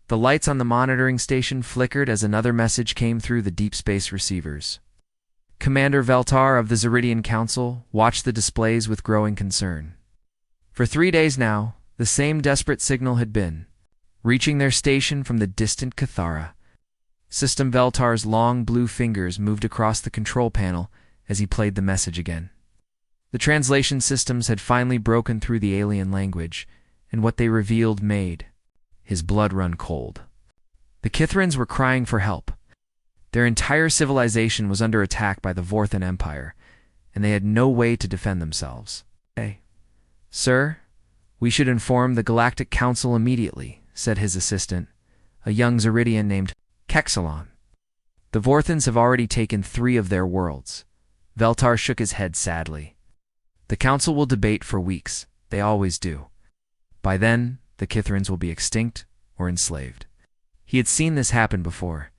The lights on the monitoring station flickered as another message came through the deep space receivers. Commander Veltar of the Zeridian Council watched the displays with growing concern. For 3 days now, the same desperate signal had been reaching their station from the distant Cathara. System Veltar's long blue fingers moved across the control panel as he played the message again. The translation systems had finally broken through the alien language, and what they revealed made his blood run cold. The Kithrans were crying for help. Their entire civilization was under attack by the Vorthan Empire, and they had no way to defend themselves. "Hey, sir, we should inform the Galactic Council immediately," said his assistant, a young Zeridian named Kexalon. "The Vorthans have already taken 3 of their worlds." Veltar shook his head sadly. "The Council will debate for weeks. They always do. By then, the Kithrans will be extinct or enslaved." He had seen this happen before.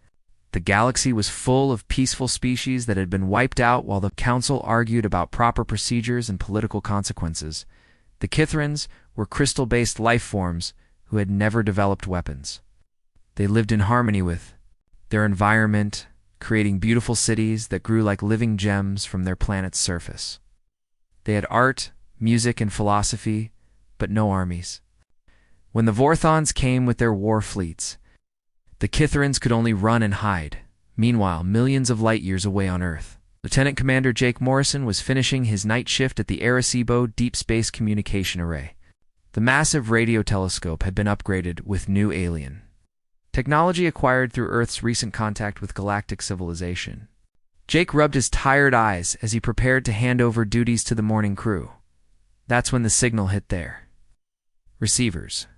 The galaxy was full of peaceful species that had been wiped out while the Council argued about proper procedures and political consequences. The Kithrans were crystal-based life forms who had never developed weapons. They lived in harmony with their environment, creating beautiful cities that grew like living gems from their planet's surface. They had art, music, and philosophy, but no armies. When the Vorthons came with their war fleets, the Kithrans could only run and hide. Meanwhile, millions of light years away on Earth, Lieutenant Commander Jake Morrison was finishing his night shift at the Arecibo Deep Space Communication Array. The massive radio telescope had been upgraded with new alien technology acquired through Earth's recent contact with galactic civilization. Jake rubbed his tired eyes as he prepared to hand over duties to the morning crew. That's when the signal hit their receivers.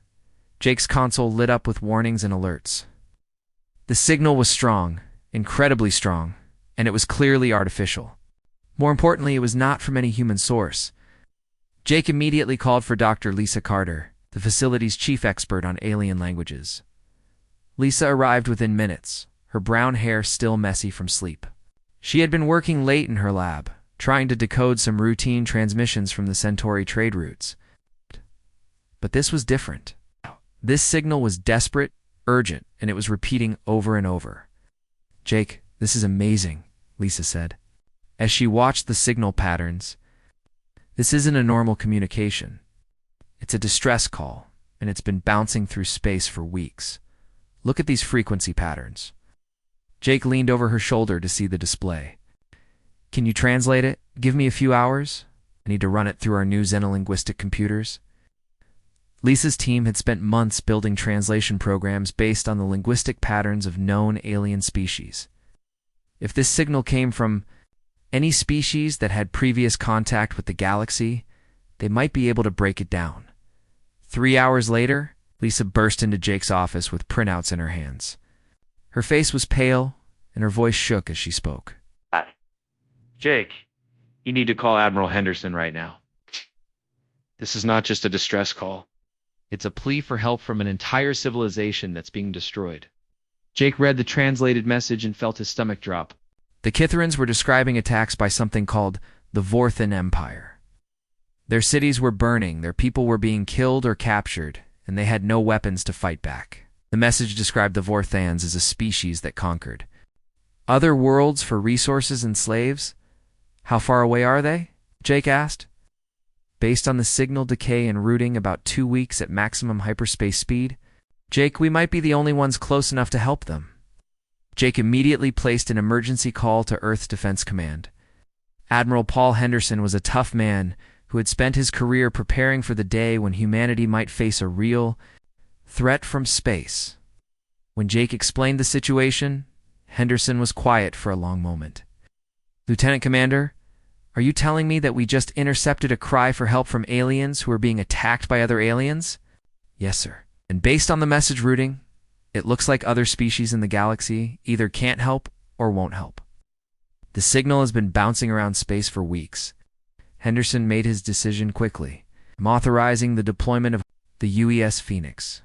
Jake's console lit up with warnings and alerts. The signal was strong, incredibly strong, and it was clearly artificial. More importantly, it was not from any human source. Jake immediately called for Dr. Lisa Carter, the facility's chief expert on alien languages. Lisa arrived within minutes, her brown hair still messy from sleep. She had been working late in her lab, trying to decode some routine transmissions from the Centauri trade routes. But this was different. This signal was desperate, urgent, and it was repeating over and over. "Jake, this is amazing," Lisa said, as she watched the signal patterns. "This isn't a normal communication. It's a distress call, and it's been bouncing through space for weeks. Look at these frequency patterns." Jake leaned over her shoulder to see the display. "Can you translate it? Give me a few hours. I need to run it through our new xenolinguistic computers." Lisa's team had spent months building translation programs based on the linguistic patterns of known alien species. If this signal came from any species that had previous contact with the galaxy, they might be able to break it down. 3 hours later, Lisa burst into Jake's office with printouts in her hands. Her face was pale, and her voice shook as she spoke. "Jake, you need to call Admiral Henderson right now. This is not just a distress call. It's a plea for help from an entire civilization that's being destroyed." Jake read the translated message and felt his stomach drop. The Kithrans were describing attacks by something called the Vorthan Empire. Their cities were burning, their people were being killed or captured, and they had no weapons to fight back. The message described the Vorthans as a species that conquered other worlds for resources and slaves. "How far away are they?" Jake asked. "Based on the signal decay and routing, about 2 weeks at maximum hyperspace speed." "Jake, we might be the only ones close enough to help them." Jake immediately placed an emergency call to Earth's Defense Command. Admiral Paul Henderson was a tough man who had spent his career preparing for the day when humanity might face a real threat from space. When Jake explained the situation, Henderson was quiet for a long moment. "Lieutenant Commander, are you telling me that we just intercepted a cry for help from aliens who are being attacked by other aliens?" "Yes, sir. And based on the message routing, it looks like other species in the galaxy either can't help or won't help. The signal has been bouncing around space for weeks." Henderson made his decision quickly. "I'm authorizing the deployment of the UES Phoenix.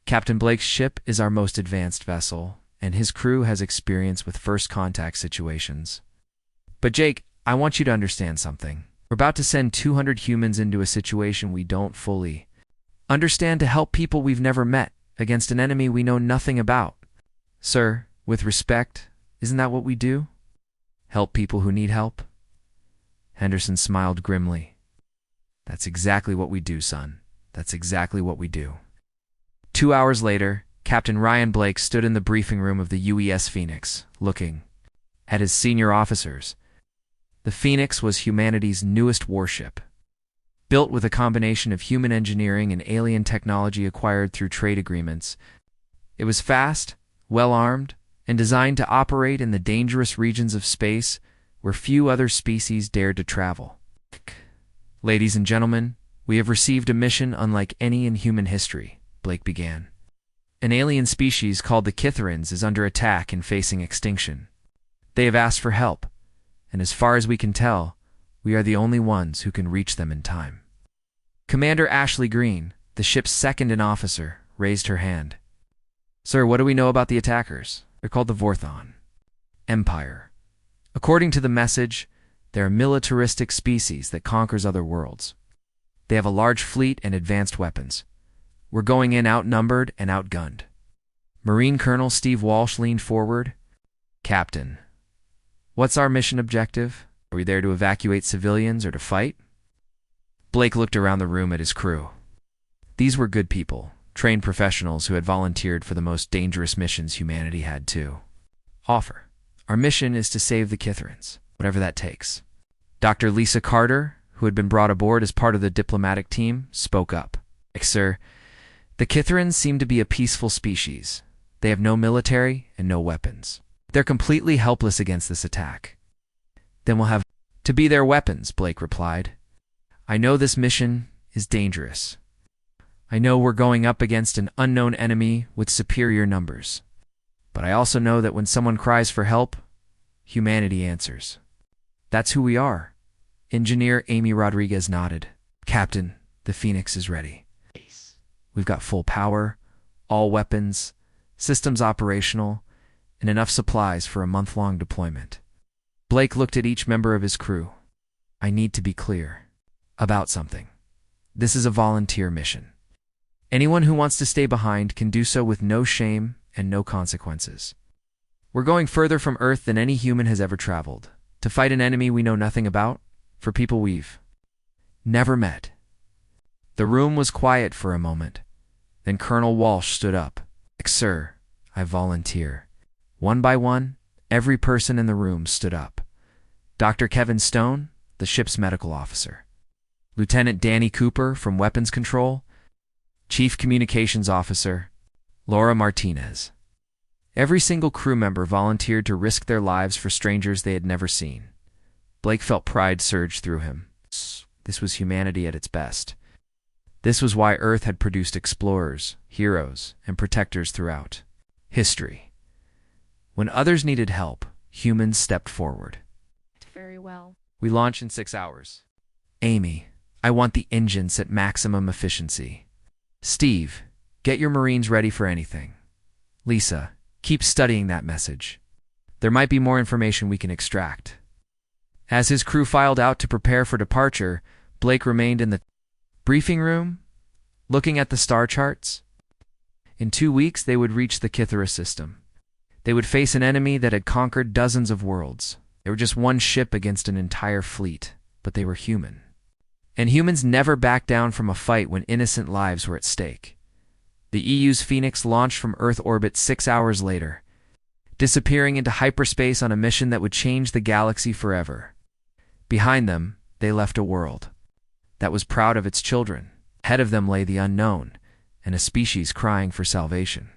Captain Blake's ship is our most advanced vessel, and his crew has experience with first contact situations. But Jake, I want you to understand something. We're about to send 200 humans into a situation we don't fully understand to help people we've never met. against an enemy we know nothing about. Sir, with respect, isn't that what we do? Help people who need help? Henderson smiled grimly. That's exactly what we do, son. That's exactly what we do. 2 hours later, Captain Ryan Blake stood in the briefing room of the UES Phoenix, looking at his senior officers. The Phoenix was humanity's newest warship. Built with a combination of human engineering and alien technology acquired through trade agreements, it was fast, well-armed, and designed to operate in the dangerous regions of space where few other species dared to travel. Ladies and gentlemen, we have received a mission unlike any in human history, Blake began. An alien species called the Kitherans is under attack and facing extinction. They have asked for help, and as far as we can tell, we are the only ones who can reach them in time. Commander Ashley Green, the ship's second-in-officer, raised her hand. Sir, what do we know about the attackers? They're called the Vorthon Empire. According to the message, they're a militaristic species that conquers other worlds. They have a large fleet and advanced weapons. We're going in outnumbered and outgunned. Marine Colonel Steve Walsh leaned forward. Captain, what's our mission objective? Are we there to evacuate civilians or to fight? Blake looked around the room at his crew. These were good people, trained professionals who had volunteered for the most dangerous missions humanity had to offer. Our mission is to save the Kitherans, whatever that takes. Dr. Lisa Carter, who had been brought aboard as part of the diplomatic team, spoke up. Sir, the Kitherans seem to be a peaceful species. They have no military and no weapons. They're completely helpless against this attack. Then we'll have to be their weapons, Blake replied. I know this mission is dangerous. I know we're going up against an unknown enemy with superior numbers. But I also know that when someone cries for help, humanity answers. That's who we are. Engineer Amy Rodriguez nodded. Captain, the Phoenix is ready. We've got full power, all weapons, systems operational, and enough supplies for a month-long deployment. Blake looked at each member of his crew. I need to be clear about something. This is a volunteer mission. Anyone who wants to stay behind can do so with no shame and no consequences. We're going further from Earth than any human has ever traveled, to fight an enemy we know nothing about, for people we've never met. The room was quiet for a moment. Then Colonel Walsh stood up. Sir, I volunteer. One by one, every person in the room stood up. Dr. Kevin Stone, the ship's medical officer. Lieutenant Danny Cooper from Weapons Control. Chief Communications Officer Laura Martinez. Every single crew member volunteered to risk their lives for strangers they had never seen. Blake felt pride surge through him. This was humanity at its best. This was why Earth had produced explorers, heroes, and protectors throughout history. When others needed help, humans stepped forward. Very well. We launch in 6 hours. Amy, I want the engines at maximum efficiency. Steve, get your Marines ready for anything. Lisa, keep studying that message. There might be more information we can extract. As his crew filed out to prepare for departure, Blake remained in the briefing room, looking at the star charts. In 2 weeks, they would reach the Kythera system. They would face an enemy that had conquered dozens of worlds. They were just one ship against an entire fleet, but they were human. And humans never backed down from a fight when innocent lives were at stake. The EU's Phoenix launched from Earth orbit 6 hours later, disappearing into hyperspace on a mission that would change the galaxy forever. Behind them, they left a world that was proud of its children. Ahead of them lay the unknown, and a species crying for salvation.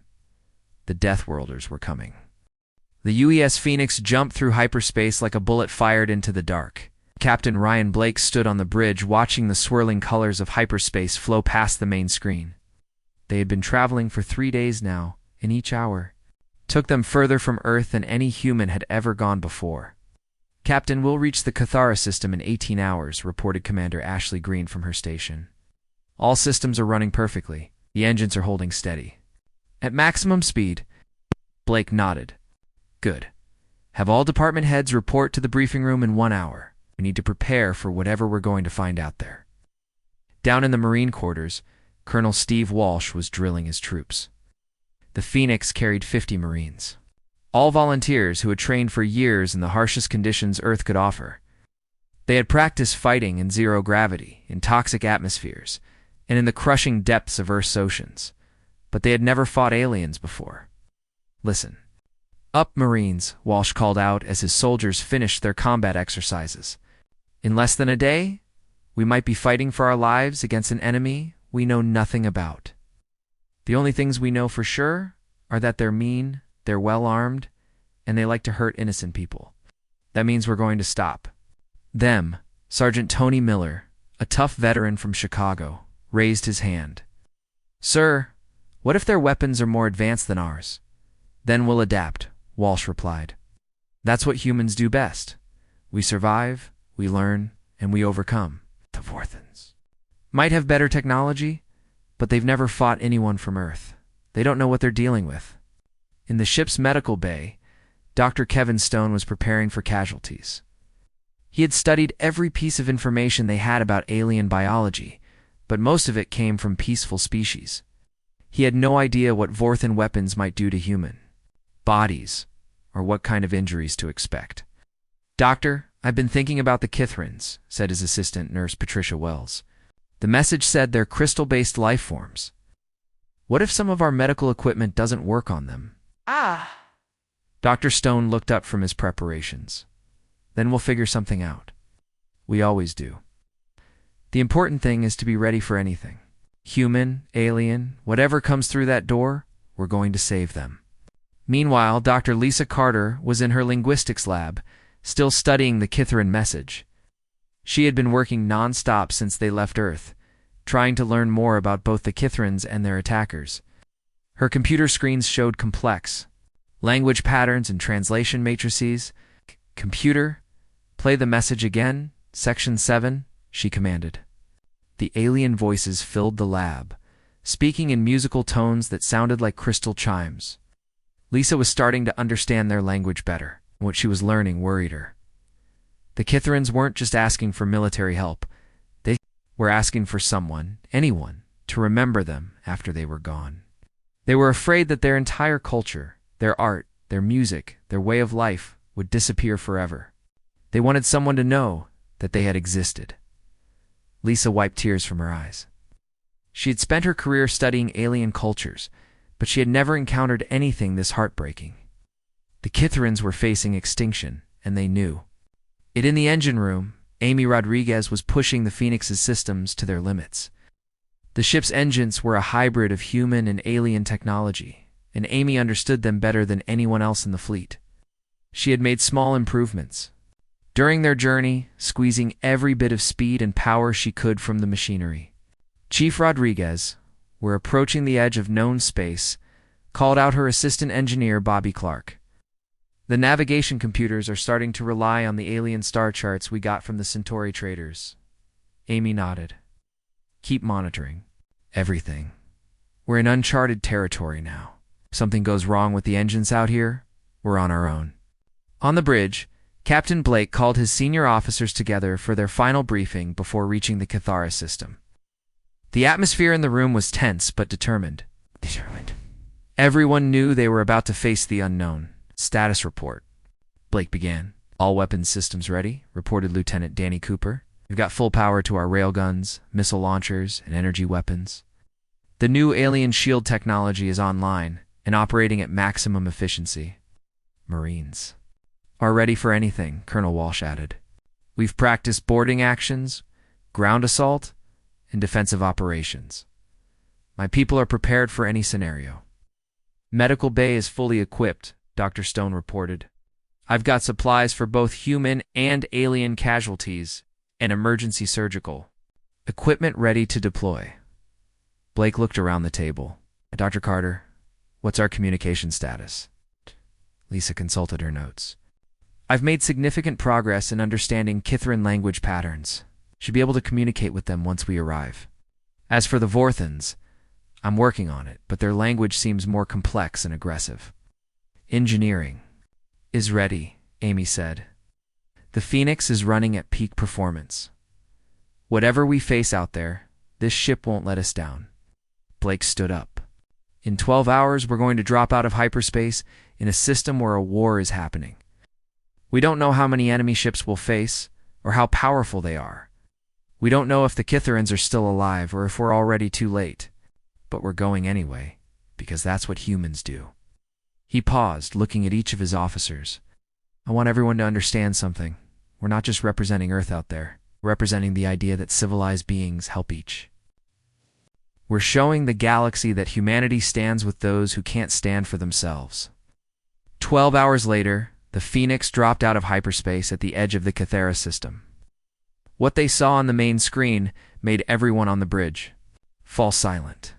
The Deathworlders were coming. The UES Phoenix jumped through hyperspace like a bullet fired into the dark. Captain Ryan Blake stood on the bridge watching the swirling colors of hyperspace flow past the main screen. They had been traveling for 3 days now, and each hour took them further from Earth than any human had ever gone before. Captain, we'll reach the Kythera system in 18 hours, reported Commander Ashley Green from her station. All systems are running perfectly. The engines are holding steady. At maximum speed. Blake nodded. Good. Have all department heads report to the briefing room in 1 hour. We need to prepare for whatever we're going to find out there. Down in the Marine quarters, Colonel Steve Walsh was drilling his troops. The Phoenix carried 50 Marines, all volunteers who had trained for years in the harshest conditions Earth could offer. They had practiced fighting in zero gravity, in toxic atmospheres, and in the crushing depths of Earth's oceans. But they had never fought aliens before. "Listen. Up, Marines," Walsh called out as his soldiers finished their combat exercises. "In less than a day, we might be fighting for our lives against an enemy we know nothing about. The only things we know for sure are that they're mean, they're well-armed, and they like to hurt innocent people. That means we're going to stop them." Sergeant Tony Miller, a tough veteran from Chicago, raised his hand. "Sir, what if their weapons are more advanced than ours? Then we'll adapt," Walsh replied. "That's what humans do best. We survive, we learn, and we overcome." The Vorthans might have better technology, but they've never fought anyone from Earth. They don't know what they're dealing with. In the ship's medical bay, Dr. Kevin Stone was preparing for casualties. He had studied every piece of information they had about alien biology, but most of it came from peaceful species. He had no idea what Vorthan weapons might do to human bodies, or what kind of injuries to expect. "Doctor, I've been thinking about the Kithrins," said his assistant, Nurse Patricia Wells. "The message said they're crystal-based life forms. What if some of our medical equipment doesn't work on them?" Dr. Stone looked up from his preparations. "Then we'll figure something out. We always do. The important thing is to be ready for anything. Human, alien, whatever comes through that door, we're going to save them." Meanwhile, Dr. Lisa Carter was in her linguistics lab, still studying the Kithrin message. She had been working non-stop since they left Earth, trying to learn more about both the Kithrins and their attackers. Her computer screens showed complex language patterns and translation matrices. "Computer, play the message again, Section 7, she commanded. The alien voices filled the lab, speaking in musical tones that sounded like crystal chimes. Lisa was starting to understand their language better. What she was learning worried her. The Kithrins weren't just asking for military help. They were asking for someone, anyone, to remember them after they were gone. They were afraid that their entire culture, their art, their music, their way of life would disappear forever. They wanted someone to know that they had existed. Lisa wiped tears from her eyes. She had spent her career studying alien cultures, but she had never encountered anything this heartbreaking. The Kithrins were facing extinction, and they knew it. In the engine room, Amy Rodriguez was pushing the Phoenix's systems to their limits. The ship's engines were a hybrid of human and alien technology, and Amy understood them better than anyone else in the fleet. She had made small improvements during their journey, squeezing every bit of speed and power she could from the machinery. Chief Rodriguez, we're approaching the edge of known space, called out her assistant engineer, Bobby Clark. The navigation computers are starting to rely on the alien star charts we got from the Centauri traders. Amy nodded. Keep monitoring everything. We're in uncharted territory now. If something goes wrong with the engines out here, we're on our own. On the bridge, Captain Blake called his senior officers together for their final briefing before reaching the Cathara system. The atmosphere in the room was tense but determined. Everyone knew they were about to face the unknown. "Status report," Blake began. "All weapons systems ready," reported Lieutenant Danny Cooper. "We've got full power to our railguns, missile launchers, and energy weapons. The new alien shield technology is online and operating at maximum efficiency. Marines are ready for anything," Colonel Walsh added. "We've practiced boarding actions, ground assault, and defensive operations. My people are prepared for any scenario." "Medical bay is fully equipped," Dr. Stone reported. "I've got supplies for both human and alien casualties and emergency surgical equipment ready to deploy." Blake looked around the table. "Dr. Carter, what's our communication status?" Lisa consulted her notes. "I've made significant progress in understanding Kithrin language patterns. Should be able to communicate with them once we arrive. As for the Vorthans, I'm working on it, but their language seems more complex and aggressive." "Engineering is ready," Amy said. "The Phoenix is running at peak performance. Whatever we face out there, this ship won't let us down." Blake stood up. In 12 hours, we're going to drop out of hyperspace in a system where a war is happening. We don't know how many enemy ships we'll face, or how powerful they are. We don't know if the Kitharans are still alive or if we're already too late. But we're going anyway, because that's what humans do. He paused, looking at each of his officers. I want everyone to understand something. We're not just representing Earth out there. We're representing the idea that civilized beings help each. We're showing the galaxy that humanity stands with those who can't stand for themselves. 12 hours later, the Phoenix dropped out of hyperspace at the edge of the Cathara system. What they saw on the main screen made everyone on the bridge fall silent.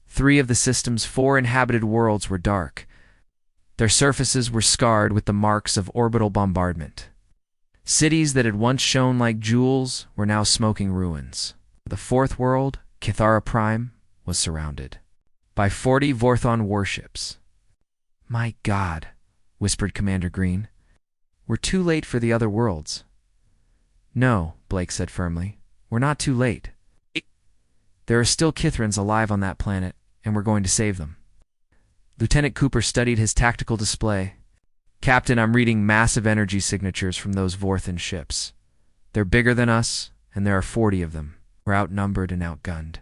3 of the system's 4 inhabited worlds were dark. Their surfaces were scarred with the marks of orbital bombardment. Cities that had once shone like jewels were now smoking ruins. The 4th world, Cathara Prime, was surrounded by 40 Vorthon warships. My God, whispered Commander Green. We're too late for the other worlds. No, Blake said firmly. We're not too late. There are still Kitharans alive on that planet, and we're going to save them. Lieutenant Cooper studied his tactical display. Captain, I'm reading massive energy signatures from those Vorthon ships. They're bigger than us, and there are 40 of them. We're outnumbered and outgunned.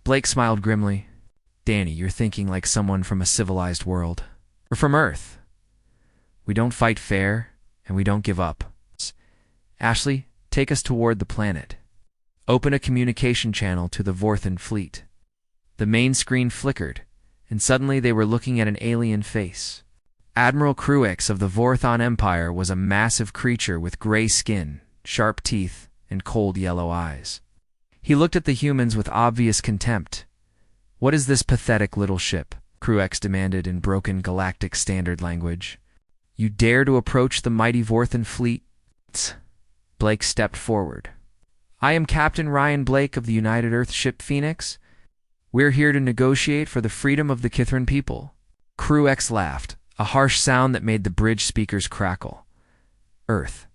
Blake smiled grimly. Danny, you're thinking like someone from a civilized world. We're from Earth. We don't fight fair, and we don't give up. Ashley, take us toward the planet. Open a communication channel to the Vorthon fleet. The main screen flickered, and suddenly they were looking at an alien face. Admiral Cruix of the Vorthon Empire was a massive creature with gray skin, sharp teeth, and cold yellow eyes. He looked at the humans with obvious contempt. What is this pathetic little ship? Cruix demanded in broken Galactic standard language. You dare to approach the mighty Vorthon fleet? Tsk. Blake stepped forward. I am Captain Ryan Blake of the United Earth ship Phoenix. We're here to negotiate for the freedom of the Kitharan people. Cruix laughed, a harsh sound that made the bridge speakers crackle. Earth.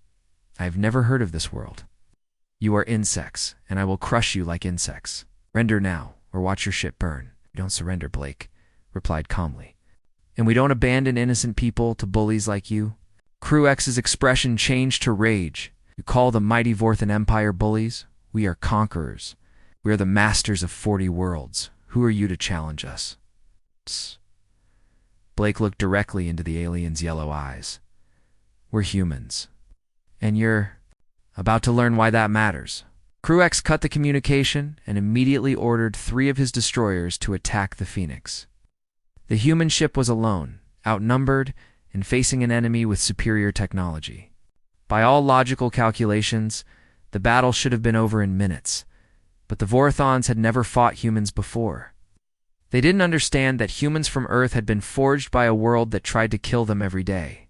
I have never heard of this world. You are insects, and I will crush you like insects. Surrender now, or watch your ship burn. We don't surrender, Blake replied calmly. And we don't abandon innocent people to bullies like you. Cruix's expression changed to rage. You call the mighty Vorthon Empire bullies? We are conquerors. We are the masters of 40 worlds. Who are you to challenge us? Psst. Blake looked directly into the alien's yellow eyes. We're humans. And you're about to learn why that matters. Cruix cut the communication and immediately ordered 3 of his destroyers to attack the Phoenix. The human ship was alone, outnumbered, and facing an enemy with superior technology. By all logical calculations, the battle should have been over in minutes, but the Vorthons had never fought humans before. They didn't understand that humans from Earth had been forged by a world that tried to kill them every day.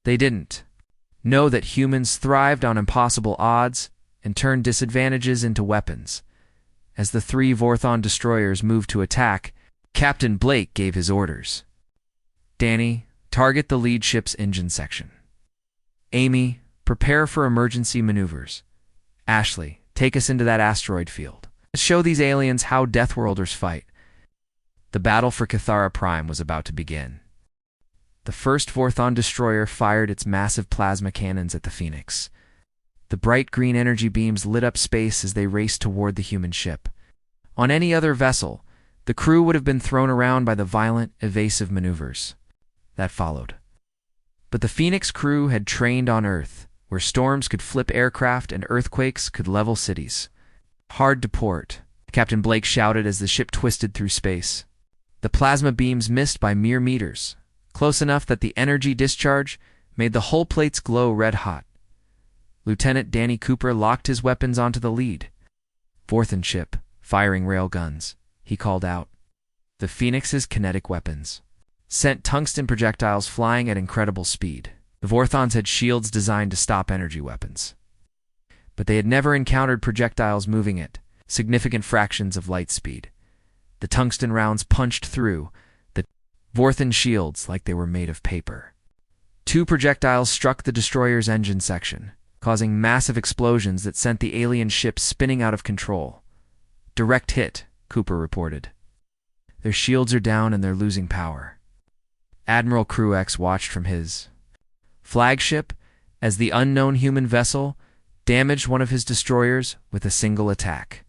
They didn't know that humans thrived on impossible odds and turned disadvantages into weapons. As the 3 Vorthon destroyers moved to attack, Captain Blake gave his orders. Danny, target the lead ship's engine section. Amy, prepare for emergency maneuvers. Ashley, take us into that asteroid field. Let's show these aliens how Deathworlders fight. The battle for Cathara Prime was about to begin. The first Vorthon destroyer fired its massive plasma cannons at the Phoenix. The bright green energy beams lit up space as they raced toward the human ship. On any other vessel, the crew would have been thrown around by the violent, evasive maneuvers that followed. But the Phoenix crew had trained on Earth, where storms could flip aircraft and earthquakes could level cities. Hard to port, Captain Blake shouted as the ship twisted through space. The plasma beams missed by mere meters, close enough that the energy discharge made the hull plates glow red-hot. Lieutenant Danny Cooper locked his weapons onto the lead. Vorthon ship, firing railguns, he called out. The Phoenix's kinetic weapons sent tungsten projectiles flying at incredible speed. The Vorthons had shields designed to stop energy weapons. But they had never encountered projectiles moving at significant fractions of light speed. The tungsten rounds punched through the Vorthon shields like they were made of paper. 2 projectiles struck the destroyer's engine section, causing massive explosions that sent the alien ship spinning out of control. Direct hit, Cooper reported. Their shields are down and they're losing power. Admiral Crew-X watched from his flagship as the unknown human vessel damaged one of his destroyers with a single attack.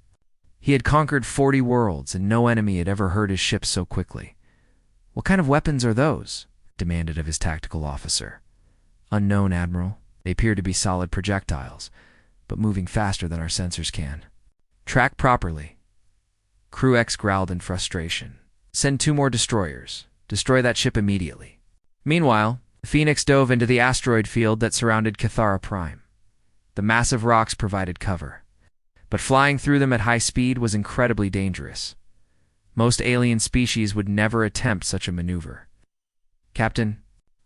He had conquered 40 worlds, and no enemy had ever hurt his ship so quickly. "What kind of weapons are those?" demanded of his tactical officer. "Unknown, Admiral. They appear to be solid projectiles, but moving faster than our sensors can." "Track properly." Crew-X growled in frustration. "Send 2 more destroyers. Destroy that ship immediately." Meanwhile, the Phoenix dove into the asteroid field that surrounded Cathara Prime. The massive rocks provided cover, but flying through them at high speed was incredibly dangerous. Most alien species would never attempt such a maneuver. "Captain,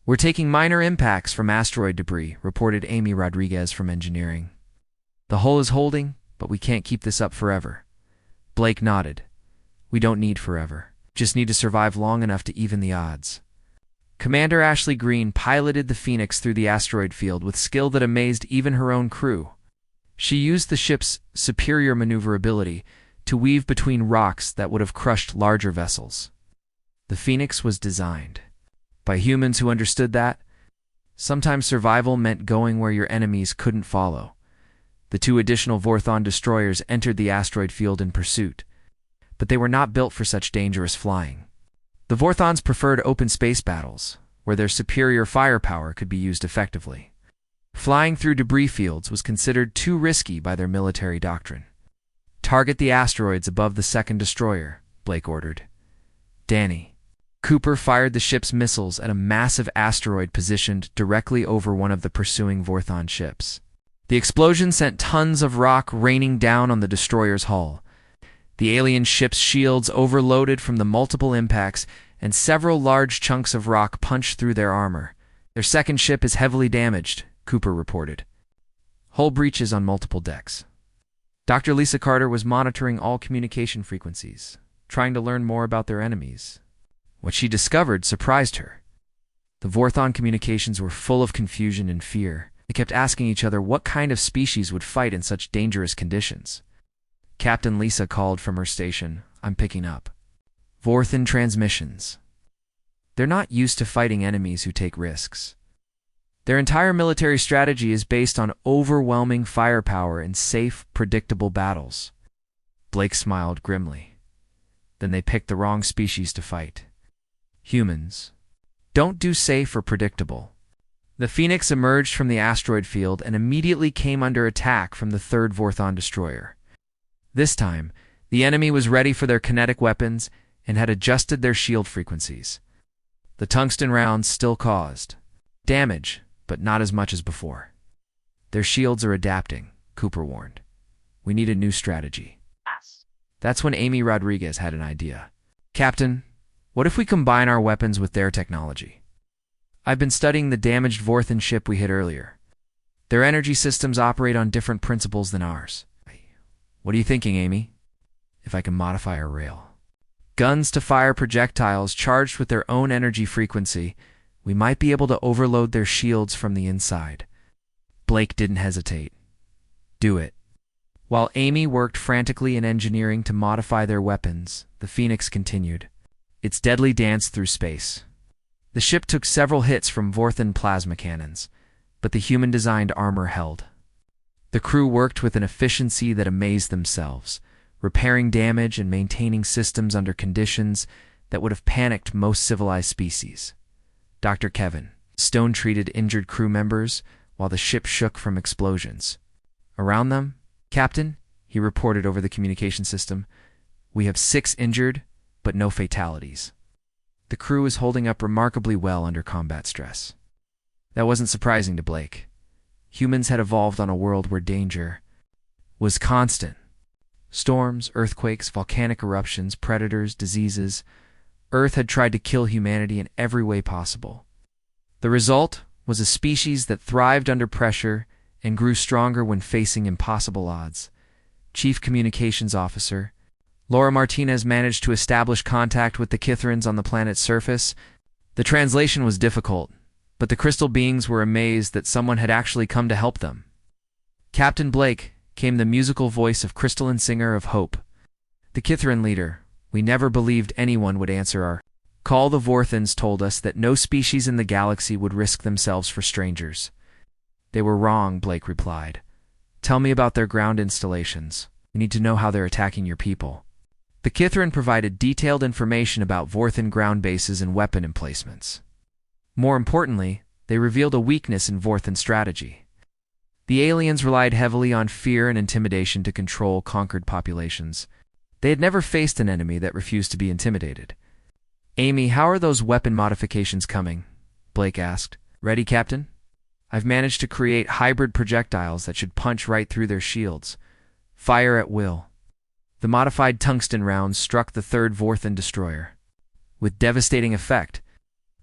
we're taking minor impacts from asteroid debris," reported Amy Rodriguez from engineering. "The hull is holding, but we can't keep this up forever." Blake nodded. "We don't need forever. Just need to survive long enough to even the odds." Commander Ashley Green piloted the Phoenix through the asteroid field with skill that amazed even her own crew. She used the ship's superior maneuverability to weave between rocks that would have crushed larger vessels. The Phoenix was designed by humans who understood that sometimes survival meant going where your enemies couldn't follow. The 2 additional Vorthon destroyers entered the asteroid field in pursuit, but they were not built for such dangerous flying. The Vorthons preferred open space battles, where their superior firepower could be used effectively. Flying through debris fields was considered too risky by their military doctrine. "Target the asteroids above the 2nd destroyer," Blake ordered. "Danny." Cooper fired the ship's missiles at a massive asteroid positioned directly over one of the pursuing Vorthon ships. The explosion sent tons of rock raining down on the destroyer's hull. The alien ship's shields overloaded from the multiple impacts, and several large chunks of rock punched through their armor. "Their 2nd ship is heavily damaged," Cooper reported. "Hull breaches on multiple decks." Dr. Lisa Carter was monitoring all communication frequencies, trying to learn more about their enemies. What she discovered surprised her. The Vorthon communications were full of confusion and fear. They kept asking each other what kind of species would fight in such dangerous conditions. Captain Lisa called from her station. "I'm picking up Vorthon transmissions. They're not used to fighting enemies who take risks. Their entire military strategy is based on overwhelming firepower and safe, predictable battles." Blake smiled grimly. "Then they picked the wrong species to fight. Humans don't do safe or predictable." The Phoenix emerged from the asteroid field and immediately came under attack from the 3rd Vorthon destroyer. This time, the enemy was ready for their kinetic weapons and had adjusted their shield frequencies. The tungsten rounds still caused damage, but not as much as before. "Their shields are adapting," Cooper warned. "We need a new strategy." That's when Amy Rodriguez had an idea. "Captain, what if we combine our weapons with their technology? I've been studying the damaged Vorthon ship we hit earlier. Their energy systems operate on different principles than ours." "What are you thinking, Amy?" "If I can modify our rail guns to fire projectiles charged with their own energy frequency, we might be able to overload their shields from the inside." Blake didn't hesitate. "Do it." While Amy worked frantically in engineering to modify their weapons, the Phoenix continued its deadly dance through space. The ship took several hits from Vorthon plasma cannons, but the human-designed armor held. The crew worked with an efficiency that amazed themselves, repairing damage and maintaining systems under conditions that would have panicked most civilized species. Dr. Kevin Stone treated injured crew members while the ship shook from explosions. Around them, "Captain," he reported over the communication system, "we have 6 injured, but no fatalities." The crew is holding up remarkably well under combat stress. That wasn't surprising to Blake. Humans had evolved on a world where danger was constant. Storms, earthquakes, volcanic eruptions, predators, diseases. Earth had tried to kill humanity in every way possible. The result was a species that thrived under pressure and grew stronger when facing impossible odds. Chief Communications Officer Laura Martinez managed to establish contact with the Kithrans on the planet's surface. The translation was difficult, but the crystal beings were amazed that someone had actually come to help them. "Captain Blake," came the musical voice of crystalline singer of hope. The Kithran leader, We never believed anyone would answer our call. The Vorthans told us that no species in the galaxy would risk themselves for strangers. They were wrong, Blake replied. Tell me about their ground installations. We need to know how they're attacking your people. The Kithrin provided detailed information about Vorthan ground bases and weapon emplacements. More importantly, they revealed a weakness in Vorthan strategy. The aliens relied heavily on fear and intimidation to control conquered populations. They had never faced an enemy that refused to be intimidated. Amy, how are those weapon modifications coming? Blake asked. Ready, Captain? I've managed to create hybrid projectiles that should punch right through their shields. Fire at will. The modified tungsten rounds struck the third Vorthan destroyer. With devastating effect,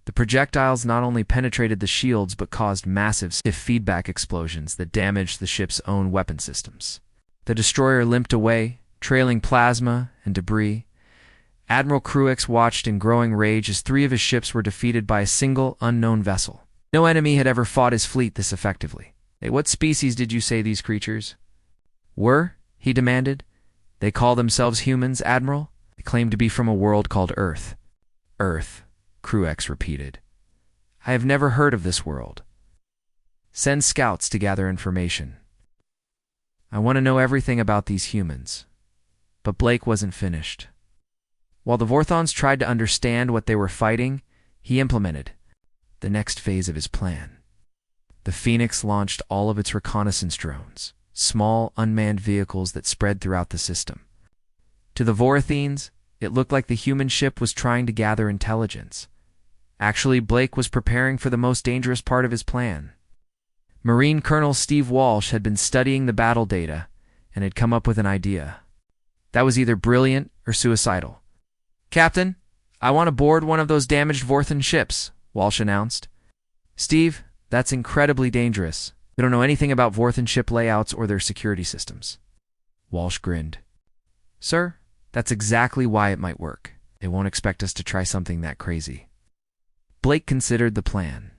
the projectiles not only penetrated the shields but caused massive stiff feedback explosions that damaged the ship's own weapon systems. The destroyer limped away, trailing plasma and debris. Admiral Cruix watched in growing rage as 3 of his ships were defeated by a single, unknown vessel. No enemy had ever fought his fleet this effectively. Hey, what species did you say these creatures were? He demanded. They call themselves humans, Admiral? They claim to be from a world called Earth. Earth, Cruix repeated. I have never heard of this world. Send scouts to gather information. I want to know everything about these humans. But Blake wasn't finished. While the Vorthons tried to understand what they were fighting, he implemented the next phase of his plan. The Phoenix launched all of its reconnaissance drones, small, unmanned vehicles that spread throughout the system. To the Vorathines, it looked like the human ship was trying to gather intelligence. Actually, Blake was preparing for the most dangerous part of his plan. Marine Colonel Steve Walsh had been studying the battle data and had come up with an idea. That was either brilliant or suicidal. Captain, I want to board one of those damaged Vorthan ships, Walsh announced. Steve, that's incredibly dangerous. We don't know anything about Vorthan ship layouts or their security systems. Walsh grinned. Sir, that's exactly why it might work. They won't expect us to try something that crazy. Blake considered the plan.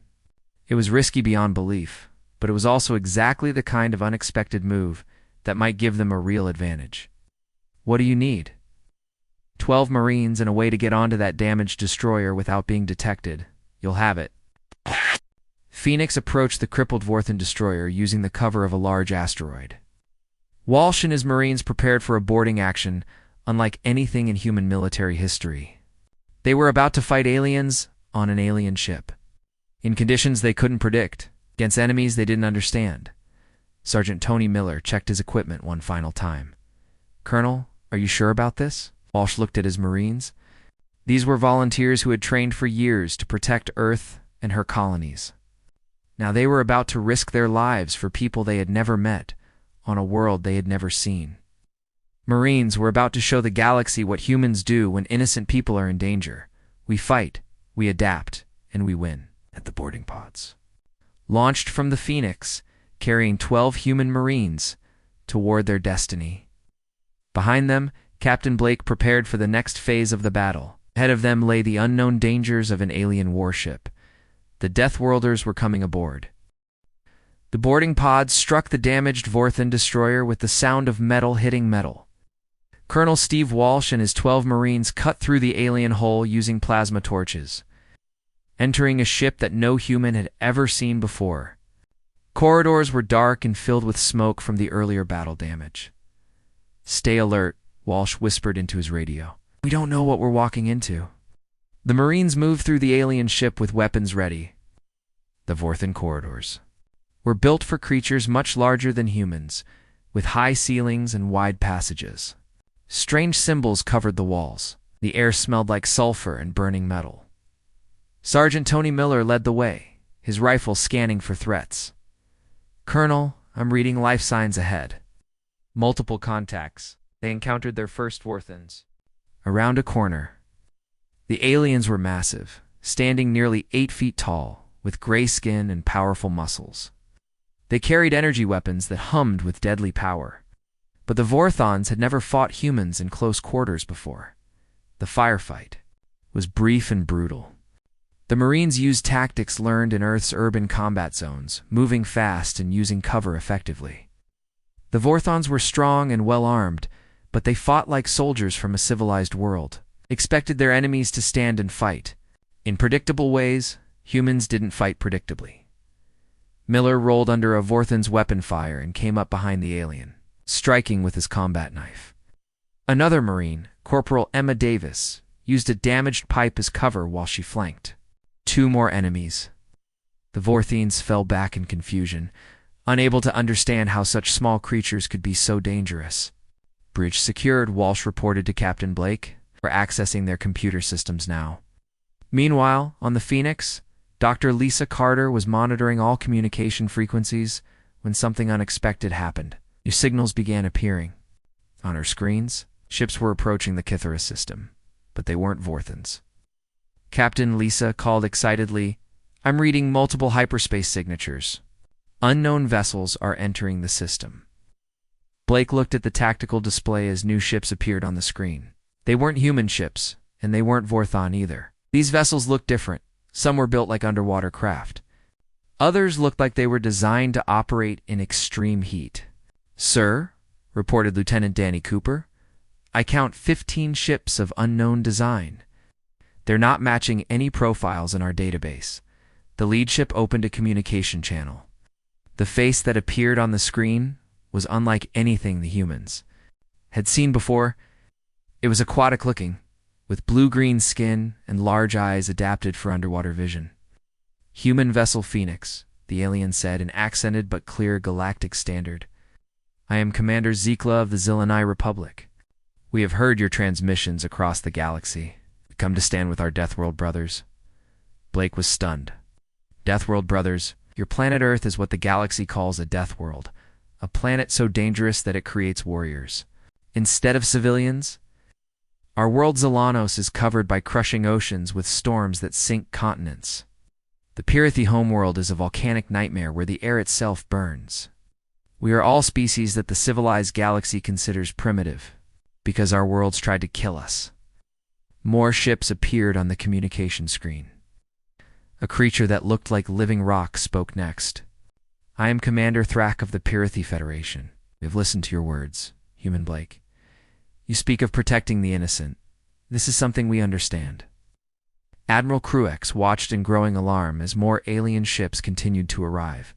It was risky beyond belief, but it was also exactly the kind of unexpected move that might give them a real advantage. What do you need? 12 Marines and a way to get onto that damaged destroyer without being detected. You'll have it. Phoenix approached the crippled Vorthan destroyer using the cover of a large asteroid. Walsh and his Marines prepared for a boarding action unlike anything in human military history. They were about to fight aliens on an alien ship, in conditions they couldn't predict, against enemies they didn't understand. Sergeant Tony Miller checked his equipment one final time. Colonel, are you sure about this? Walsh looked at his Marines. These were volunteers who had trained for years to protect Earth and her colonies. Now they were about to risk their lives for people they had never met, on a world they had never seen. Marines were about to show the galaxy what humans do when innocent people are in danger. We fight, we adapt, and we win. At the boarding pods, launched from the Phoenix, carrying 12 human Marines toward their destiny. Behind them, Captain Blake prepared for the next phase of the battle. Ahead of them lay the unknown dangers of an alien warship. The Deathworlders were coming aboard. The boarding pods struck the damaged Vorthan destroyer with the sound of metal hitting metal. Colonel Steve Walsh and his 12 Marines cut through the alien hull using plasma torches, entering a ship that no human had ever seen before. Corridors were dark and filled with smoke from the earlier battle damage. Stay alert, Walsh whispered into his radio. We don't know what we're walking into. The Marines moved through the alien ship with weapons ready. The Vorthan corridors were built for creatures much larger than humans, with high ceilings and wide passages. Strange symbols covered the walls. The air smelled like sulfur and burning metal. Sergeant Tony Miller led the way, his rifle scanning for threats. Colonel, I'm reading life signs ahead. Multiple contacts. They encountered their first Vorthans. Around a corner. The aliens were massive, standing nearly 8 feet tall, with gray skin and powerful muscles. They carried energy weapons that hummed with deadly power. But the Vorthons had never fought humans in close quarters before. The firefight was brief and brutal. The Marines used tactics learned in Earth's urban combat zones, moving fast and using cover effectively. The Vorthons were strong and well-armed, but they fought like soldiers from a civilized world, expected their enemies to stand and fight. In predictable ways, humans didn't fight predictably. Miller rolled under a Vorthan's weapon fire and came up behind the alien, striking with his combat knife. Another Marine, Corporal Emma Davis, used a damaged pipe as cover while she flanked. 2 more enemies. The Vorthans fell back in confusion, unable to understand how such small creatures could be so dangerous. Bridge secured, Walsh reported to Captain Blake. We're accessing their computer systems now. Meanwhile, on the Phoenix, Dr. Lisa Carter was monitoring all communication frequencies when something unexpected happened. New signals began appearing. On her screens, ships were approaching the Kythera system, but they weren't Vorthans. Captain Lisa called excitedly, "I'm reading multiple hyperspace signatures. Unknown vessels are entering the system." Blake looked at the tactical display as new ships appeared on the screen. They weren't human ships, and they weren't Vorthan either. These vessels looked different. Some were built like underwater craft. Others looked like they were designed to operate in extreme heat. "Sir," reported Lieutenant Danny Cooper, "I count 15 ships of unknown design. They're not matching any profiles in our database." The lead ship opened a communication channel. The face that appeared on the screen was unlike anything the humans had seen before. It was aquatic-looking, with blue-green skin and large eyes adapted for underwater vision. "Human vessel Phoenix," the alien said in accented but clear Galactic standard. "I am Commander Zikla of the Zillanai Republic. We have heard your transmissions across the galaxy. We come to stand with our Deathworld brothers." Blake was stunned. "Deathworld brothers, your planet Earth is what the galaxy calls a Deathworld, a planet so dangerous that it creates warriors. Instead of civilians, our world Zelanos is covered by crushing oceans with storms that sink continents. The Pirathi homeworld is a volcanic nightmare where the air itself burns. We are all species that the civilized galaxy considers primitive, because our worlds tried to kill us." More ships appeared on the communication screen. A creature that looked like living rock spoke next. "I am Commander Thrak of the Pirathi Federation. We have listened to your words, Human Blake. You speak of protecting the innocent. This is something we understand." Admiral Cruex watched in growing alarm as more alien ships continued to arrive.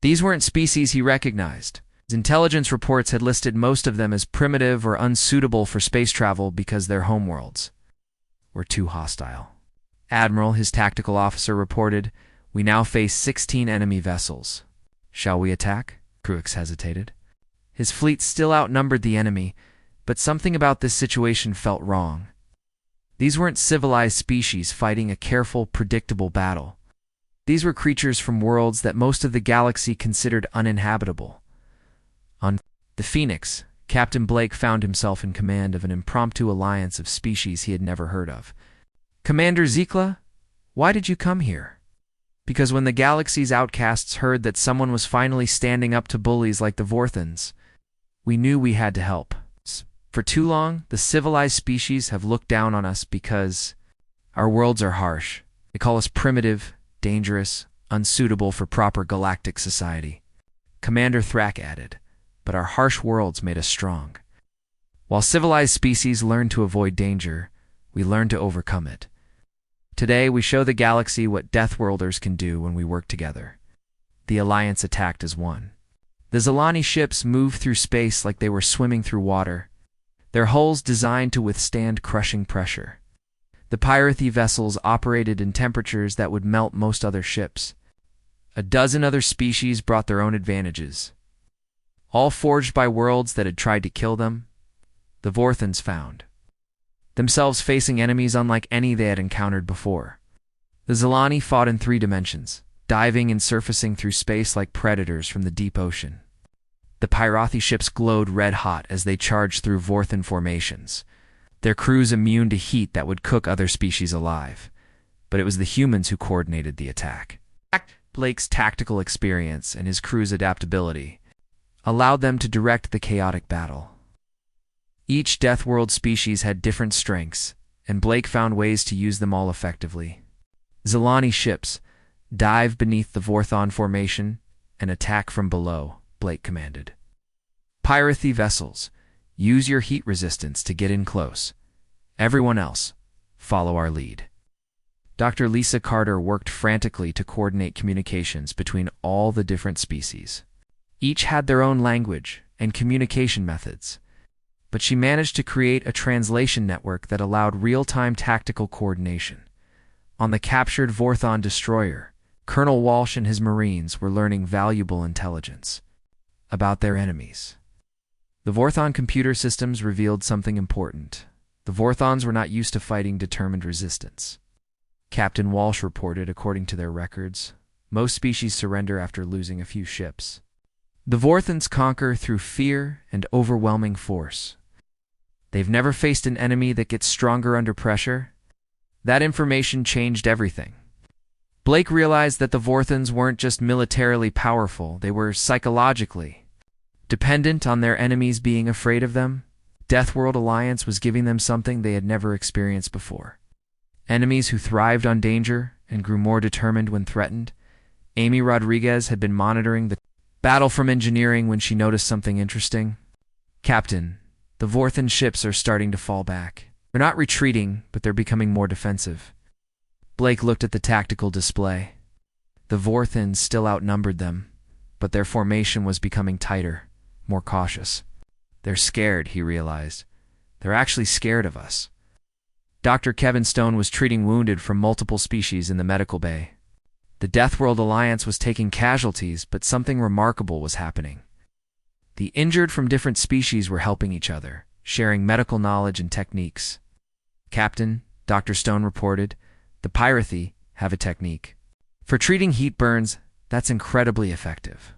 These weren't species he recognized. His intelligence reports had listed most of them as primitive or unsuitable for space travel because their homeworlds were too hostile. "Admiral," his tactical officer reported, "we now face 16 enemy vessels. Shall we attack?" Cruex hesitated. His fleet still outnumbered the enemy, but something about this situation felt wrong. These weren't civilized species fighting a careful, predictable battle. These were creatures from worlds that most of the galaxy considered uninhabitable. On the Phoenix, Captain Blake found himself in command of an impromptu alliance of species he had never heard of. "Commander Zikla, why did you come here?" "Because when the galaxy's outcasts heard that someone was finally standing up to bullies like the Vorthans, we knew we had to help. For too long, the civilized species have looked down on us because our worlds are harsh. They call us primitive, dangerous, unsuitable for proper galactic society." Commander Thrak added, "But our harsh worlds made us strong. While civilized species learn to avoid danger, we learn to overcome it. Today, we show the galaxy what Deathworlders can do when we work together." The Alliance attacked as one. The Zelani ships moved through space like they were swimming through water, their hulls designed to withstand crushing pressure. The Pirathi vessels operated in temperatures that would melt most other ships. A dozen other species brought their own advantages, all forged by worlds that had tried to kill them. The Vorthans found themselves facing enemies unlike any they had encountered before. The Zelani fought in 3 dimensions, diving and surfacing through space like predators from the deep ocean. The Pirathi ships glowed red-hot as they charged through Vorthan formations, their crews immune to heat that would cook other species alive. But it was the humans who coordinated the attack. Blake's tactical experience and his crew's adaptability allowed them to direct the chaotic battle. Each Deathworld species had different strengths, and Blake found ways to use them all effectively. Zelani ships dive beneath the Vorthon formation and attack from below, Blake commanded. Pirathi vessels Use your heat resistance to get in close. Everyone else, follow our lead. Dr. Lisa Carter worked frantically to coordinate communications between all the different species. Each had their own language and communication methods, but she managed to create a translation network that allowed real-time tactical coordination. On the captured Vorthon destroyer, Colonel Walsh and his Marines were learning valuable intelligence about their enemies. The Vorthon computer systems revealed something important. The Vorthons were not used to fighting determined resistance. Captain Walsh reported, according to their records, most species surrender after losing a few ships. The Vorthons conquer through fear and overwhelming force. They've never faced an enemy that gets stronger under pressure. That information changed everything. Blake realized that the Vorthons weren't just militarily powerful, they were psychologically dependent on their enemies being afraid of them. Deathworld Alliance was giving them something they had never experienced before. Enemies who thrived on danger and grew more determined when threatened. Amy Rodriguez had been monitoring the battle from engineering when she noticed something interesting. Captain, the Vorthon ships are starting to fall back. They're not retreating, but they're becoming more defensive. Blake looked at the tactical display. The Vorthons still outnumbered them, but their formation was becoming tighter, more cautious. They're scared, he realized. They're actually scared of us. Dr. Kevin Stone was treating wounded from multiple species in the medical bay. The Deathworld Alliance was taking casualties, but something remarkable was happening. The injured from different species were helping each other, sharing medical knowledge and techniques. Captain, Dr. Stone reported, the Pyrathi have a technique. For treating heat burns, that's incredibly effective.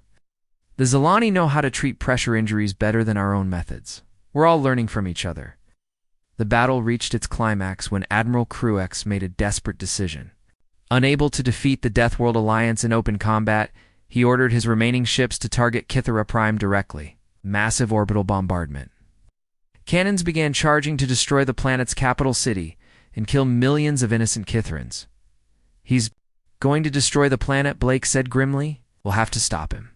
The Zilani know how to treat pressure injuries better than our own methods. We're all learning from each other. The battle reached its climax when Admiral Cruex made a desperate decision. Unable to defeat the Deathworld Alliance in open combat, he ordered his remaining ships to target Kythera Prime directly. Massive orbital bombardment. Cannons began charging to destroy the planet's capital city and kill millions of innocent Kytherans. He's going to destroy the planet, Blake said grimly. We'll have to stop him.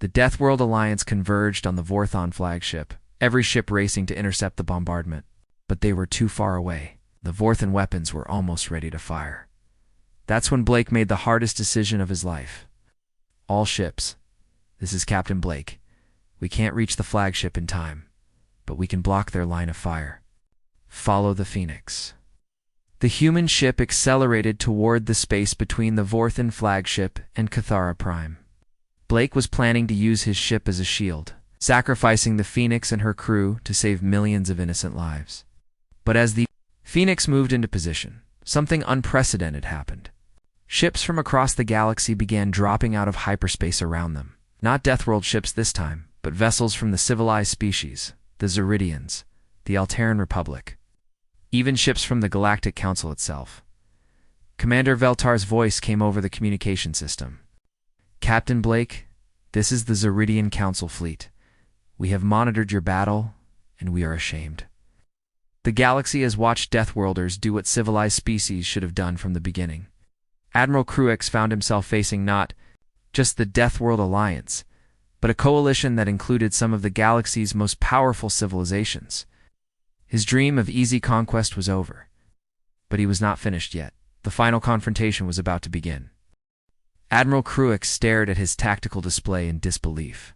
The Deathworld Alliance converged on the Vorthon flagship, every ship racing to intercept the bombardment. But they were too far away. The Vorthon weapons were almost ready to fire. That's when Blake made the hardest decision of his life. All ships. This is Captain Blake. We can't reach the flagship in time, but we can block their line of fire. Follow the Phoenix. The human ship accelerated toward the space between the Vorthon flagship and Kythera Prime. Blake was planning to use his ship as a shield, sacrificing the Phoenix and her crew to save millions of innocent lives. But as the Phoenix moved into position, something unprecedented happened. Ships from across the galaxy began dropping out of hyperspace around them. Not Deathworld ships this time, but vessels from the civilized species, the Zeridians, the Alteran Republic. Even ships from the Galactic Council itself. Commander Veltar's voice came over the communication system. Captain Blake, this is the Zeridian Council fleet. We have monitored your battle, and we are ashamed. The galaxy has watched Deathworlders do what civilized species should have done from the beginning. Admiral Cruex found himself facing not just the Deathworld Alliance, but a coalition that included some of the galaxy's most powerful civilizations. His dream of easy conquest was over. But he was not finished yet. The final confrontation was about to begin. Admiral Cruex stared at his tactical display in disbelief.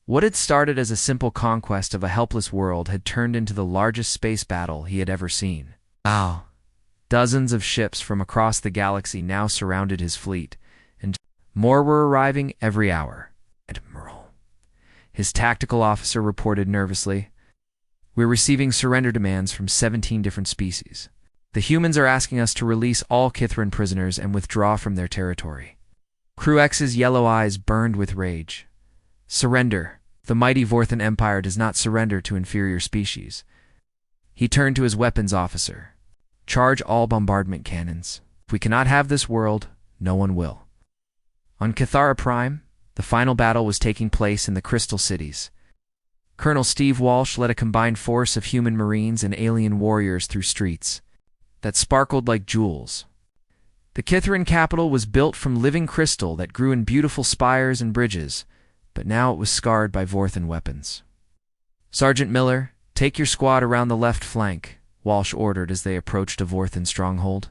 What had started as a simple conquest of a helpless world had turned into the largest space battle he had ever seen. Wow. Dozens of ships from across the galaxy now surrounded his fleet, and more were arriving every hour. Admiral, his tactical officer reported nervously. We're receiving surrender demands from 17 different species. The humans are asking us to release all Kytheran prisoners and withdraw from their territory. Cruex's yellow eyes burned with rage. Surrender. The mighty Vorthon Empire does not surrender to inferior species. He turned to his weapons officer. Charge all bombardment cannons. If we cannot have this world, no one will. On Kythera Prime, the final battle was taking place in the Crystal Cities. Colonel Steve Walsh led a combined force of human marines and alien warriors through streets that sparkled like jewels. The Kytheran capital was built from living crystal that grew in beautiful spires and bridges, but now it was scarred by Vorthon weapons. Sergeant Miller, take your squad around the left flank, Walsh ordered as they approached a Vorthan stronghold.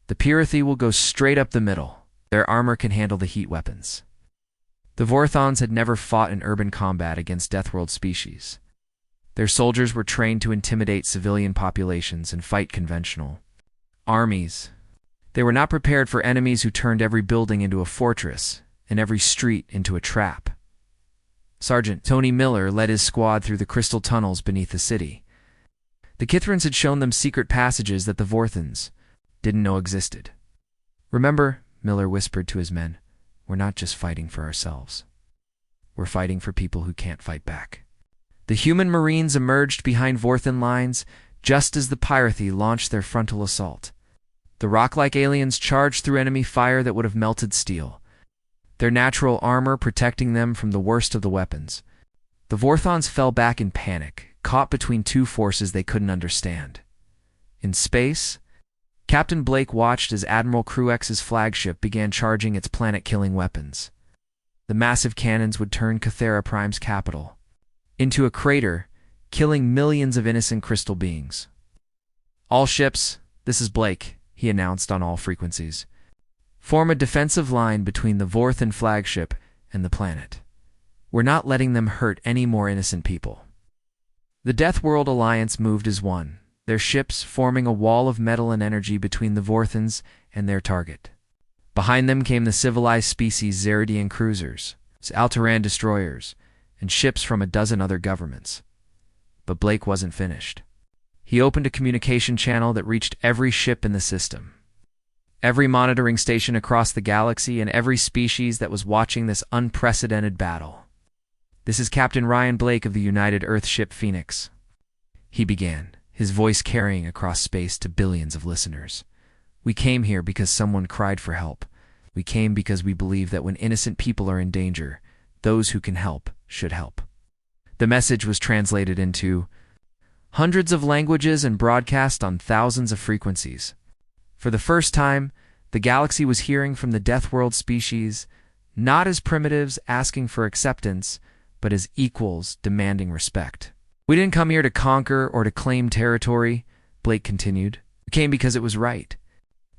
The Pirathi will go straight up the middle. Their armor can handle the heat weapons. The Vorthons had never fought in urban combat against Deathworld species. Their soldiers were trained to intimidate civilian populations and fight conventional armies. They were not prepared for enemies who turned every building into a fortress and every street into a trap. Sergeant Tony Miller led his squad through the crystal tunnels beneath the city. The Kithrans had shown them secret passages that the Vorthans didn't know existed. Remember, Miller whispered to his men, we're not just fighting for ourselves. We're fighting for people who can't fight back. The human Marines emerged behind Vorthan lines just as the Pirathi launched their frontal assault. The rock-like aliens charged through enemy fire that would have melted steel, their natural armor protecting them from the worst of the weapons. The Vorthons fell back in panic, caught between two forces they couldn't understand. In space, Captain Blake watched as Admiral Crux's flagship began charging its planet-killing weapons. The massive cannons would turn Cathera Prime's capital into a crater, killing millions of innocent crystal beings. All ships, this is Blake, he announced on all frequencies. Form a defensive line between the Vorthan flagship and the planet. We're not letting them hurt any more innocent people. The Deathworld Alliance moved as one, their ships forming a wall of metal and energy between the Vorthans and their target. Behind them came the civilized species Zeridian cruisers, Altaran destroyers, and ships from a dozen other governments. But Blake wasn't finished. He opened a communication channel that reached every ship in the system, every monitoring station across the galaxy, and every species that was watching this unprecedented battle. This is Captain Ryan Blake of the United Earth ship Phoenix, he began, his voice carrying across space to billions of listeners. We came here because someone cried for help. We came because we believe that when innocent people are in danger, those who can help should help. The message was translated into hundreds of languages and broadcast on thousands of frequencies. For the first time, the galaxy was hearing from the Deathworld species, not as primitives asking for acceptance, but as equals demanding respect. We didn't come here to conquer or to claim territory, Blake continued. We came because it was right.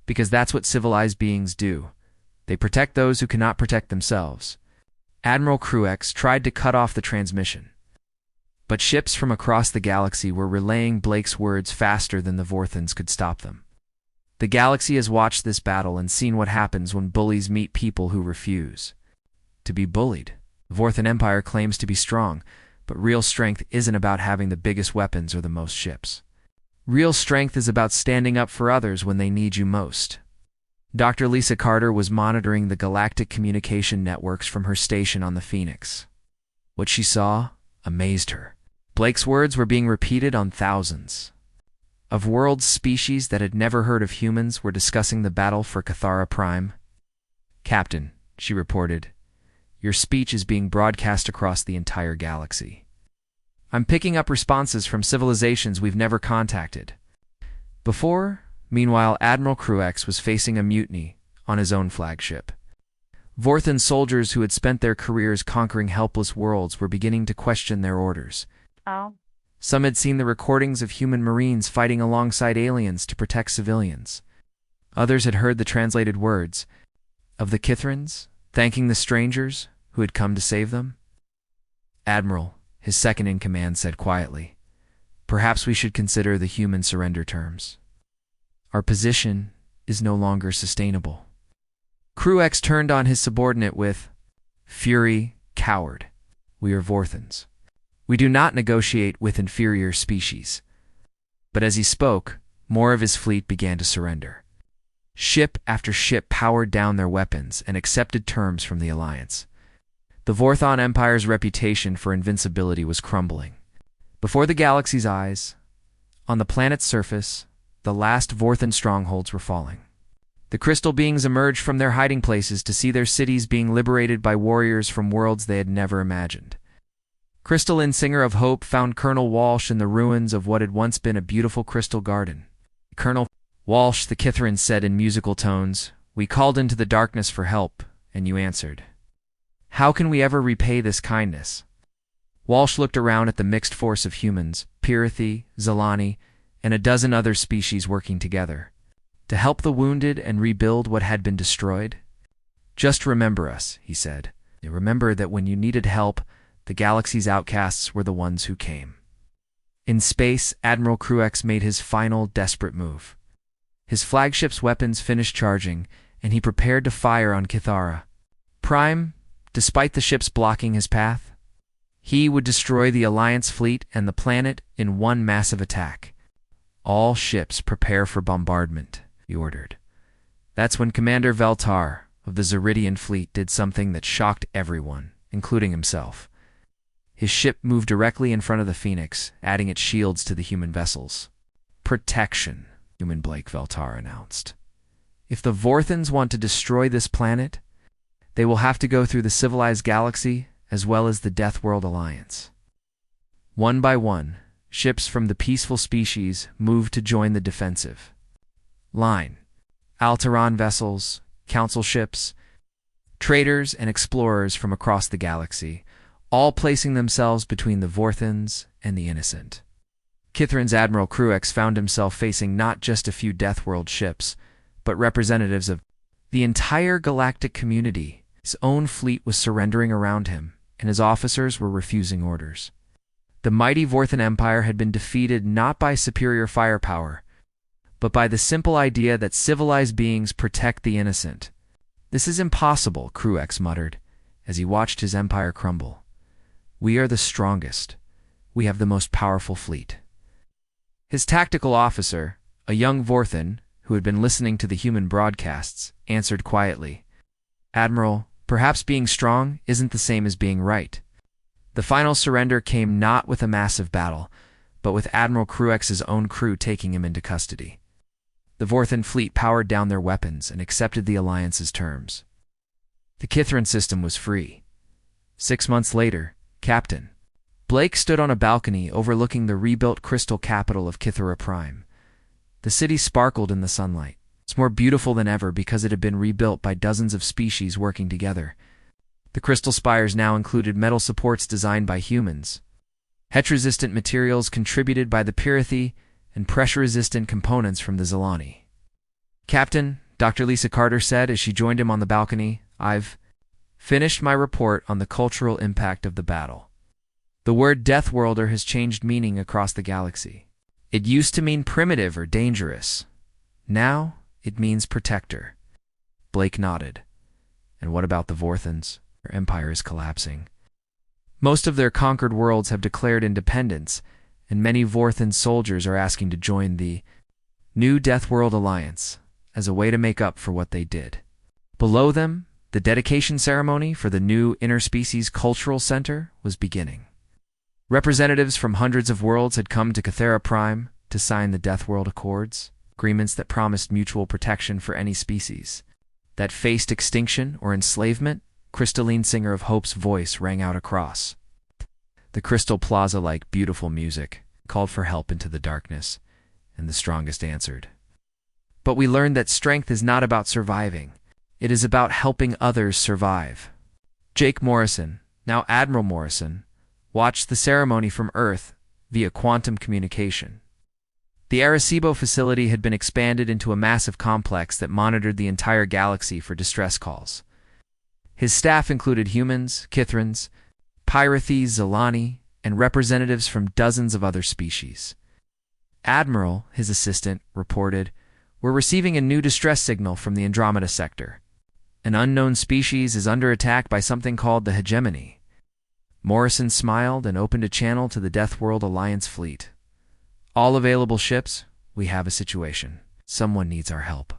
Because that's what civilized beings do. They protect those who cannot protect themselves. Admiral Crux tried to cut off the transmission, but ships from across the galaxy were relaying Blake's words faster than the Vorthans could stop them. The galaxy has watched this battle and seen what happens when bullies meet people who refuse to be bullied. The Vorthan Empire claims to be strong, but real strength isn't about having the biggest weapons or the most ships. Real strength is about standing up for others when they need you most. Dr. Lisa Carter was monitoring the galactic communication networks from her station on the Phoenix. What she saw amazed her. Blake's words were being repeated on thousands of world species that had never heard of humans were discussing the battle for Cathara Prime. Captain, she reported, your speech is being broadcast across the entire galaxy. I'm picking up responses from civilizations we've never contacted before. Meanwhile, Admiral Crux was facing a mutiny on his own flagship. Vorthan soldiers who had spent their careers conquering helpless worlds were beginning to question their orders. Some had seen the recordings of human Marines fighting alongside aliens to protect civilians. Others had heard the translated words of the Kithrans, thanking the strangers who had come to save them. Admiral, his second-in-command, said quietly, perhaps we should consider the human surrender terms. Our position is no longer sustainable. Crux turned on his subordinate with, fury, coward. We are Vorthans. We do not negotiate with inferior species. But as he spoke, more of his fleet began to surrender. Ship after ship powered down their weapons and accepted terms from the Alliance. The Vorthon Empire's reputation for invincibility was crumbling. Before the galaxy's eyes, on the planet's surface, the last Vorthan strongholds were falling. The crystal beings emerged from their hiding places to see their cities being liberated by warriors from worlds they had never imagined. Crystalline Singer of Hope found Colonel Walsh in the ruins of what had once been a beautiful crystal garden. Colonel Walsh, the Kithran said in musical tones, we called into the darkness for help, and you answered. How can we ever repay this kindness? Walsh looked around at the mixed force of humans, Pirathi, Zalani, and a dozen other species working together. To help the wounded and rebuild what had been destroyed? Just remember us, he said. Remember that when you needed help, the galaxy's outcasts were the ones who came. In space, Admiral Cruex made his final desperate move. His flagship's weapons finished charging, and he prepared to fire on Kithara Prime, despite the ships blocking his path. He would destroy the Alliance fleet and the planet in one massive attack. All ships prepare for bombardment, he ordered. That's when Commander Veltar of the Zeridian fleet did something that shocked everyone, including himself. His ship moved directly in front of the Phoenix, adding its shields to the human vessels. Protection, Human Blake Veltar announced. If the Vorthans want to destroy this planet, they will have to go through the civilized galaxy as well as the Deathworld Alliance. One by one, ships from the peaceful species moved to join the defensive line. Alteran vessels, council ships, traders, and explorers from across the galaxy, all placing themselves between the Vorthans and the innocent. Kithran's Admiral Cruex found himself facing not just a few Deathworld ships, but representatives of the entire galactic community. His own fleet was surrendering around him, and his officers were refusing orders. The mighty Vorthan Empire had been defeated not by superior firepower, but by the simple idea that civilized beings protect the innocent. This is impossible, Cruex muttered, as he watched his empire crumble. We are the strongest. We have the most powerful fleet. His tactical officer, a young Vorthan who had been listening to the human broadcasts, answered quietly, Admiral, perhaps being strong isn't the same as being right. The final surrender came not with a massive battle, but with Admiral Cruex's own crew taking him into custody. The Vorthan fleet powered down their weapons and accepted the Alliance's terms. The Kithran system was free. 6 months later, Captain Blake stood on a balcony overlooking the rebuilt crystal capital of Kithara Prime. The city sparkled in the sunlight. It's more beautiful than ever because it had been rebuilt by dozens of species working together. The crystal spires now included metal supports designed by humans, hedge-resistant materials contributed by the Pirathi, and pressure-resistant components from the Zalani. Captain, Dr. Lisa Carter said as she joined him on the balcony, I've finished my report on the cultural impact of the battle. The word Deathworlder has changed meaning across the galaxy. It used to mean primitive or dangerous. Now, it means protector. Blake nodded. And what about the Vorthans? Their empire is collapsing. Most of their conquered worlds have declared independence, and many Vorthan soldiers are asking to join the new Deathworld Alliance as a way to make up for what they did. Below them, the dedication ceremony for the new Interspecies Cultural Center was beginning. Representatives from hundreds of worlds had come to Kithara Prime to sign the Deathworld Accords, agreements that promised mutual protection for any species that faced extinction or enslavement. Crystalline Singer of Hope's voice rang out across the Crystal Plaza like beautiful music, called for help into the darkness, and the strongest answered. But we learned that strength is not about surviving. It is about helping others survive. Jake Morrison, now Admiral Morrison, watched the ceremony from Earth via quantum communication. The Arecibo facility had been expanded into a massive complex that monitored the entire galaxy for distress calls. His staff included humans, Kithrans, Pyrathes, Zalani, and representatives from dozens of other species. Admiral, his assistant, reported, we're receiving a new distress signal from the Andromeda sector. An unknown species is under attack by something called the Hegemony. Morrison smiled and opened a channel to the Deathworld Alliance fleet. All available ships, we have a situation. Someone needs our help.